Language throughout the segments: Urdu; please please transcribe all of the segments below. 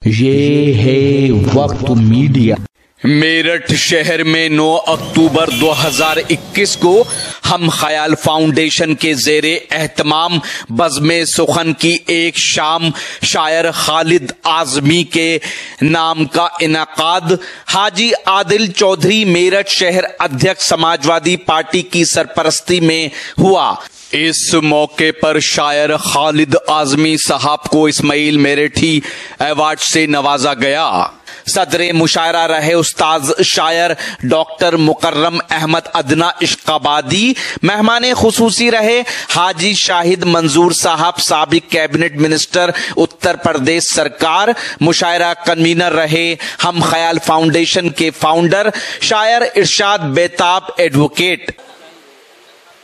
یہ ہے وقت میڈیا۔ میرٹھ شہر میں 9 اکتوبر 2021 کو ہم خیال فاؤنڈیشن کے زیر اہتمام بزم سخن کی ایک شام شاعر خالد اعظمی کے نام کا انعقاد حاجی عادل چودھری میرٹھ شہر ادھیکش سماجوادی پارٹی کی سرپرستی میں ہوا۔ اس موقع پر شاعر خالد اعظمی صاحب کو اسماعیل میرٹھی ایوارڈ سے نوازا گیا۔ صدر مشاعرہ رہے استاذ شاعر ڈاکٹر مکرم احمد ادنا عشقابادی۔ مہمان خصوصی رہے حاجی شاہد منظور صاحب، سابق کیبنٹ منسٹر اتر پردیش سرکار۔ مشاعرہ کنوینر رہے ہم خیال فاؤنڈیشن کے فاؤنڈر شاعر ارشاد بیتاب ایڈوکیٹ۔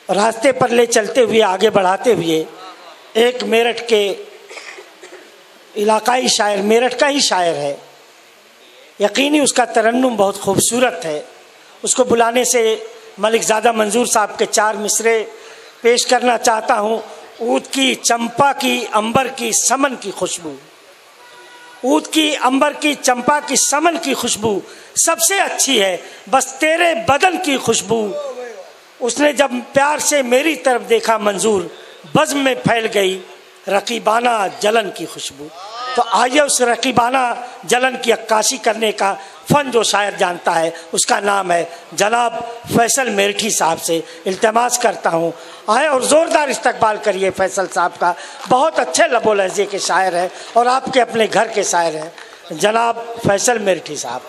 راستے پر لے چلتے ہوئے، آگے بڑھاتے ہوئے، ایک میرٹھ کے علاقائی شاعر، میرٹھ کا ہی شاعر ہے، یقینی اس کا ترنم بہت خوبصورت ہے۔ اس کو بلانے سے ملک زادہ منظور صاحب کے 4 مصرے پیش کرنا چاہتا ہوں۔ اود کی چمپا کی عنبر کی سمن کی خوشبو، اود کی عنبر کی چمپا کی سمن کی خوشبو سب سے اچھی ہے، بس تیرے بدن کی خوشبو۔ اس نے جب پیار سے میری طرف دیکھا منظور، بزم میں پھیل گئی رقیبانہ جلن کی خوشبو۔ تو آئیے اس رقیبانہ جلن کی عکاسی کرنے کا فن جو شاعر جانتا ہے، اس کا نام ہے جناب فیصل میرٹھی صاحب سے التماس کرتا ہوں آئے اور زوردار استقبال کریے فیصل صاحب کا۔ بہت اچھے لب و لہجے کے شاعر ہیں اور آپ کے اپنے گھر کے شاعر ہیں جناب فیصل میرٹھی صاحب۔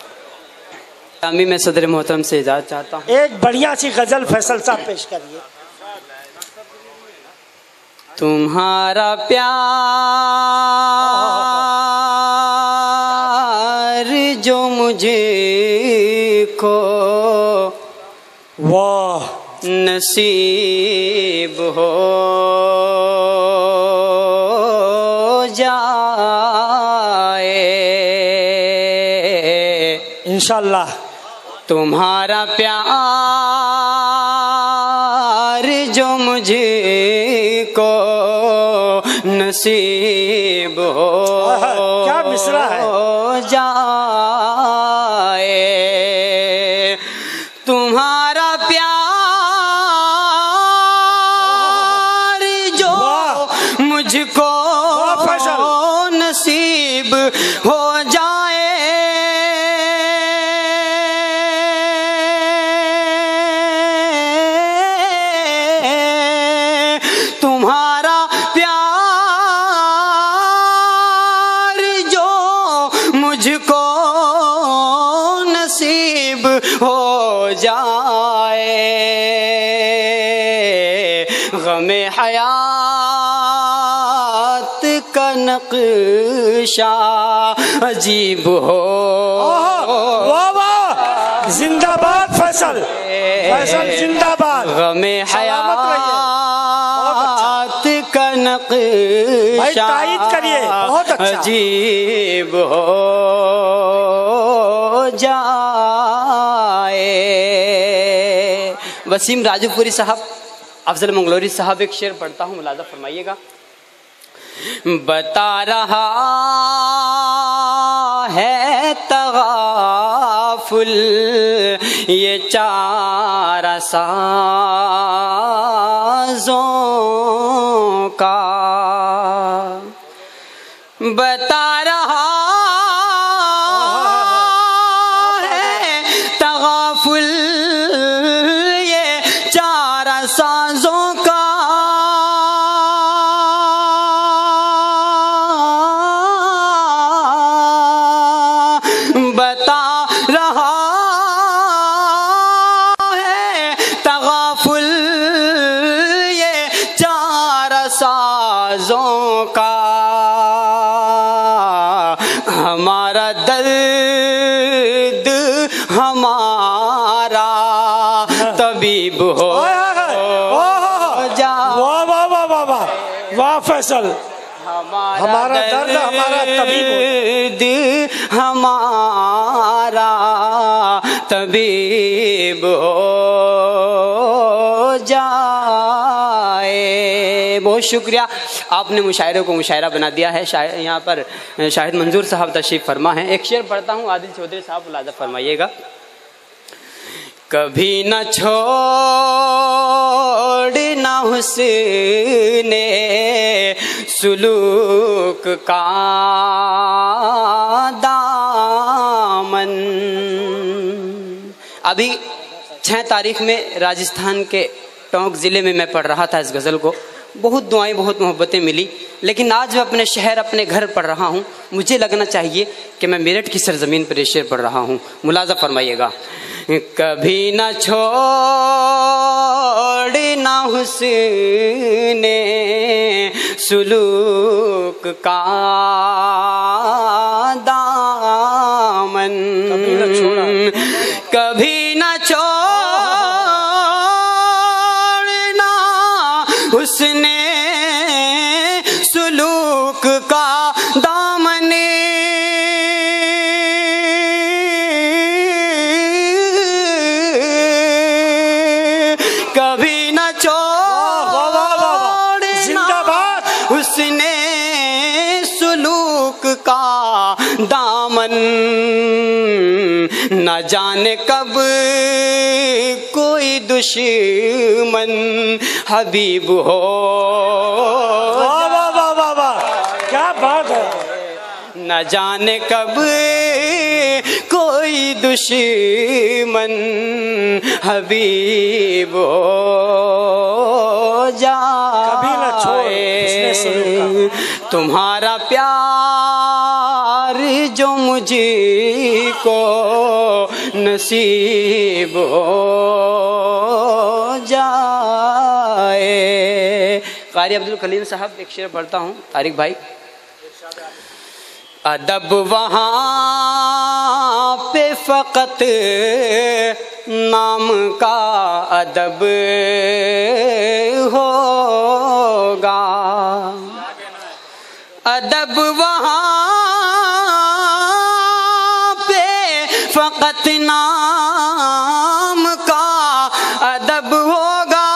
میں صدر محترم سے اجازت چاہتا ہوں، ایک بڑھیا سی غزل فیصل صاحب پیش کریے۔ تمہارا پیار جو مجھے کو واہ نصیب ہو جائے انشاءاللہ۔ تمہارا پیار جو مجھے کو نصیب ہو کیا مصرع ہے جائے، تمہارا پیار جو مجھ کو نصیب ہو جائے، تمہارا پیار جو مجھ کو نصیب ہو جائے، غم حیات کا نقشہ عجیب ہو۔ واہ واہ، زندہ باد فیصل، فیصل زندہ باد۔ غم حیات کا نقشہ عجیب ہو جائے۔ وسیم راجو پوری صاحب، افضل منگلوری صاحب، ایک شعر پڑھتا ہوں، ملاحظہ فرمائیے گا۔ بتا رہا ہے تغافل یہ چارہ سازوں کا، بتا رہا ہے تغافل یہ چارہ سازوں کا، بتا رہا ہے تغافل یہ چارہ سازوں کا، ہمارا درد ہمارا طبیب ہو جا۔ واہ واہ واہ واہ واہ واہ فیصل، ہمارا درد ہمارا طبیب ہمارا طبیب ہو جائے۔ بہت شکریہ۔ آپ نے مشاعرے کو مشاعرہ بنا دیا ہے. یہاں پر شاہد منظور صاحب تشریف فرما ہیں. ایک شعر پڑھتا ہوں, عادل چودھری صاحب ملاحظہ فرمائیے گا. کبھی نہ چھوڑنا حسن سلوک کا دامن. ابھی 6 تاریخ میں راجستھان کے ٹونک ضلع میں پڑھ رہا تھا اس غزل کو. بہت دعائیں, بہت محبتیں ملی. لیکن آج میں اپنے شہر, اپنے گھر پڑھ رہا ہوں. مجھے لگنا چاہیے کہ میں میرٹھ کی سرزمین پر یہ شعر پڑھ رہا ہوں. ملاحظہ فرمائیے گا. کبھی نہ چھوڑنا حسن سلوک کا دامن. کبھی نہ چھوڑنا حسن سلوک کا دامن. کبھی نہ چھوڑنا حسن سلوک کا دامن. نہ جانے کب کوئی دشمن حبیب ہو. کیا بات ہے. نہ جانے کب کوئی دشمن حبیب ہو جائے. تمہارا پیار جو مجھ کو نصیب ہو جائے. قاری عبدالکلیم صاحب ایک شعر پڑھتا ہوں. طارق بھائی. ادب وہاں پہ فقط نام کا ادب ہوگا. ادب وہاں پہ فقط نام کا ادب ہوگا.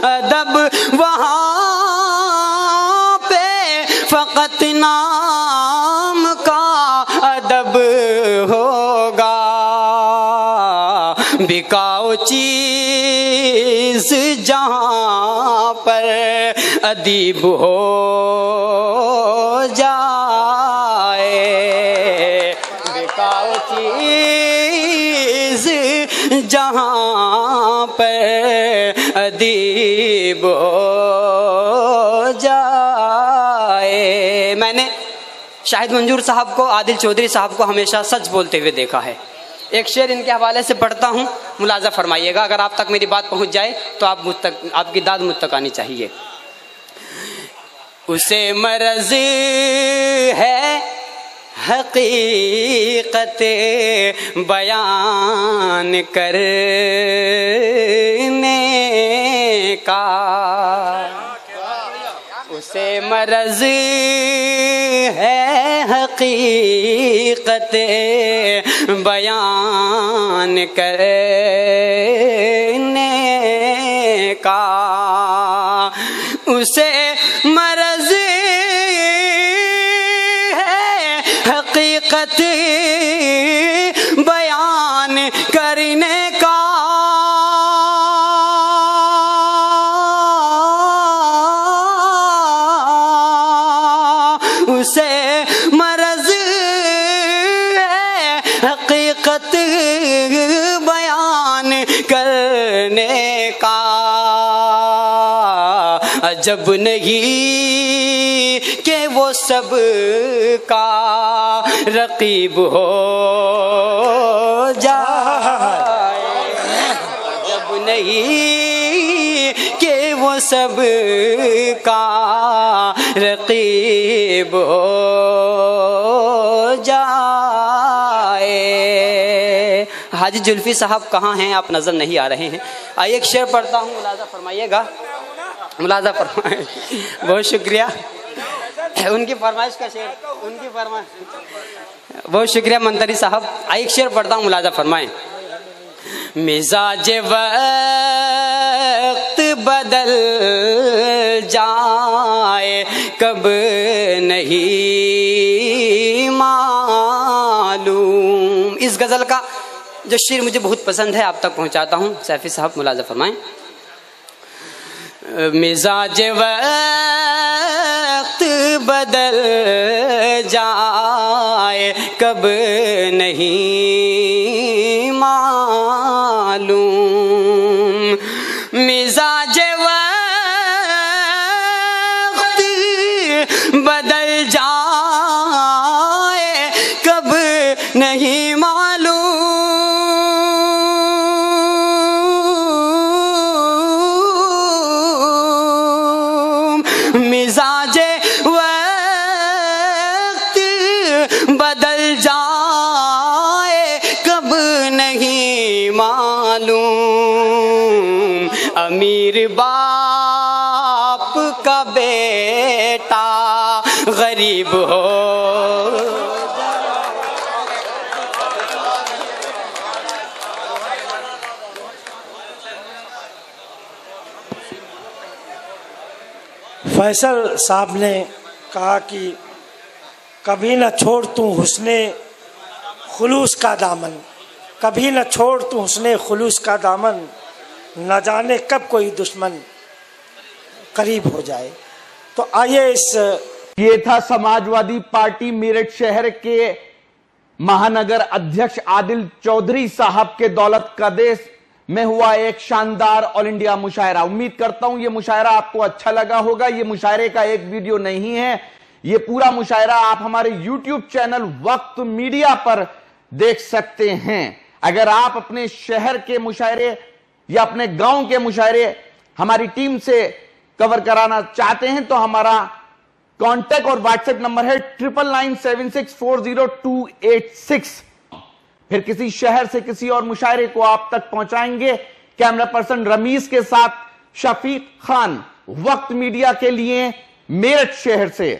ادب وہاں پہ فقط نام کا ادب ہوگا. بکاؤ چیز جہاں پر ادیب ہو جائے. بکاؤ چیز جہاں پر ادیب ہو جائے. میں نے شاہد منظور صاحب کو, عادل چودھری صاحب کو ہمیشہ سچ بولتے ہوئے دیکھا ہے. ایک شعر ان کے حوالے سے پڑھتا ہوں, ملاحظہ فرمائیے گا. اگر آپ تک میری بات پہنچ جائے تو آپ کی داد مجھ تک آنی چاہیے. اسے مرض ہے حقیقت بیان کرنے کا. اسے مرض ہے حقیقت بیان کرنے کا. اسے مرض ہے حقیقت بیان کرنے کا. اسے مرض ہے حقیقت بیان کرنے کا. عجب نہیں کہ وہ سب کا رقیب ہو جائے. عجب نہیں کہ وہ سب کا رقیب ہو جائے. حاجی جلفی صاحب کہاں ہیں؟ آپ نظر نہیں آ رہے ہیں. آئیے ایک شعر پڑھتا ہوں, ملاحظہ فرمائیے گا. ملاحظہ فرمائیں. بہت شکریہ. ان کی فرمائش کا شعر, ان کی فرمائش. بہت شکریہ منتری صاحب. آئیے ایک شعر پڑھتا ہوں, ملاحظہ فرمائیں. مزاج وقت بدل جائے کب نہیں معلوم. اس غزل کا جو شعر مجھے بہت پسند ہے آپ تک پہنچاتا ہوں. سیفی صاحب ملاحظہ فرمائیں. مزاج وقت بدل جائے کب نہیں معلوم. مزاج وقت بدل جائے کب نہیں معلوم. مزاج وقت بدل جائے کب نہیں معلوم. امیر باپ کا بیٹا غریب ہو فیصل صاحب نے کہا کہ کبھی نہ چھوڑ تو حسن خلوص کا دامن، کبھی نہ چھوڑ تو حسن خلوص کا دامن، نہ جانے کب کوئی دشمن قریب ہو جائے. تو آئیے یہ تھا سماجوادی پارٹی میرٹھ شہر کے مہانگر ادھیکش عادل چودھری صاحب کے دولت قدیس میں ہوا ایک شاندار آل انڈیا مشاعرہ. امید کرتا ہوں یہ مشاعرہ آپ کو اچھا لگا ہوگا. یہ مشاعرے کا ایک ویڈیو نہیں ہے، یہ پورا مشاعرہ آپ ہمارے یوٹیوب چینل وقت میڈیا پر دیکھ سکتے ہیں. اگر آپ اپنے شہر کے مشاعرے یا اپنے گاؤں کے مشاعرے ہماری ٹیم سے کور کرانا چاہتے ہیں تو ہمارا کانٹیکٹ اور واٹس ایپ نمبر ہے 9997640286. پھر کسی شہر سے کسی اور مشاعرے کو آپ تک پہنچائیں گے. کیمرہ پرسن رمیز کے ساتھ شفیق خان، وقت میڈیا کے لیے میرٹھ شہر سے.